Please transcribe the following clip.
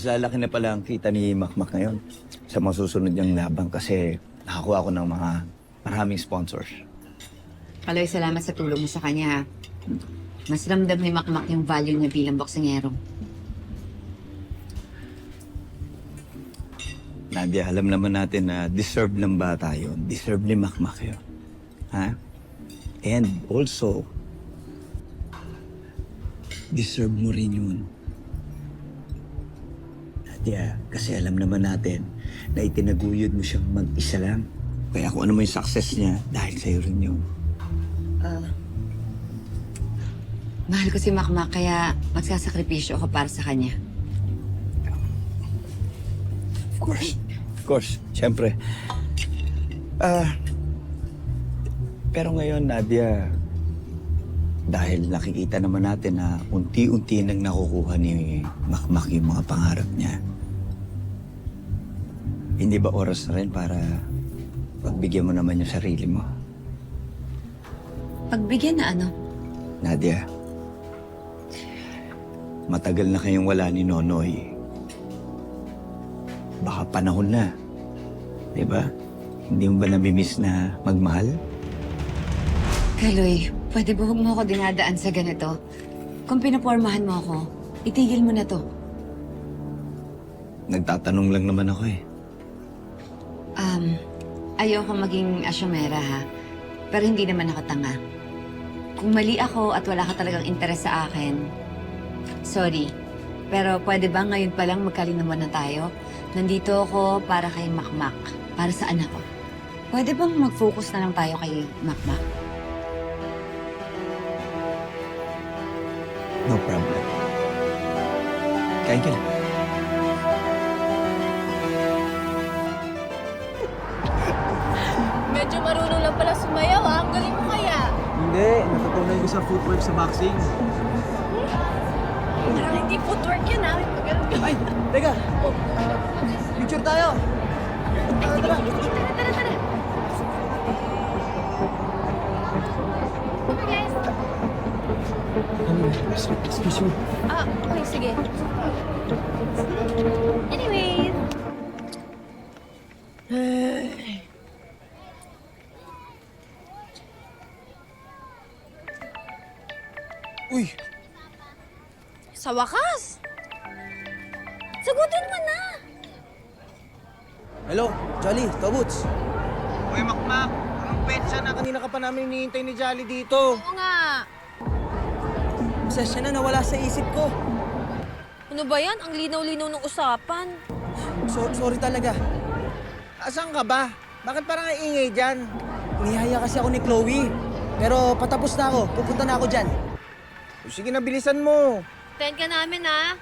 lalaki na pala ang kita ni Makmak ngayon sa masusunod niyang labang kasi nakakuha ako ng mga maraming sponsors. Kaloy, salamat sa tulong mo sa kanya. Mas ramdam ni Makmak yung value niya bilang boksingero. Nadia, alam naman natin na deserve ng bata yun. Deserve ni Makmak yun. Ha? And also, deserve mo rin yun. Nadia, kasi alam naman natin na itinaguyod mo siyang mag-isa lang. Kaya kung ano mo yung success niya, dahil sa'yo rin yun. Mahal ko si Makmak, kaya magsasakripisyo ako para sa kanya. Of course. Of course. Siyempre. Pero ngayon, Nadia, dahil nakikita naman natin na unti-unti nang nakukuha ni Makmak yung mga pangarap niya, hindi ba oras na rin para pagbigyan mo naman yung sarili mo? Pagbigyan na ano? Nadia, matagal na kayong wala ni Nonoy. Baka panahon na. Diba? Hindi mo ba namimiss na magmahal? Kaloy, pwede ba huwag mo ako dinadaan sa ganito? Kung pinapormahan mo ako, itigil mo na to. Nagtatanong lang naman ako eh. Ayoko maging asyomera ha, pero hindi naman ako tanga. Kung mali ako at wala ka talagang interes sa akin, sorry. Pero pwede ba ngayon pa lang magkalinawan na tayo? Nandito ako para kay Makmak, para sa anak ko. Pwede bang mag-focus na lang tayo kay Makmak? No problem. Kain ka na. Medyo marunong lang pala sumayaw, ah. Ang galing mo kaya. Hindi, natutunan ko sa footwork sa boxing. Parang hindi footwork yan, ah. Ay, teka! Picture tayo! Ay, sige, sige, sige. Tara, tara, tara. Okay, guys. Excuse me. Ah, okay, sige. Anyways. Uy! Sa wakas. Sagutin mo na. Hello, Jolly, Kabuts. Uy, Makmak! Anong petsa na? Kanina ka pa namin hinihintay ni Jolly dito. Oo nga. Pasensya na, nawala sa isip ko. Ano ba yan? Ang linaw-linaw ng usapan. Sorry talaga. Asan ka ba? Bakit parang ingay dyan? Nihaya kasi ako ni Chloe. Pero patapos na ako. Pupunta na ako dyan. Sige na, bilisan mo. Tayin ka namin, ah.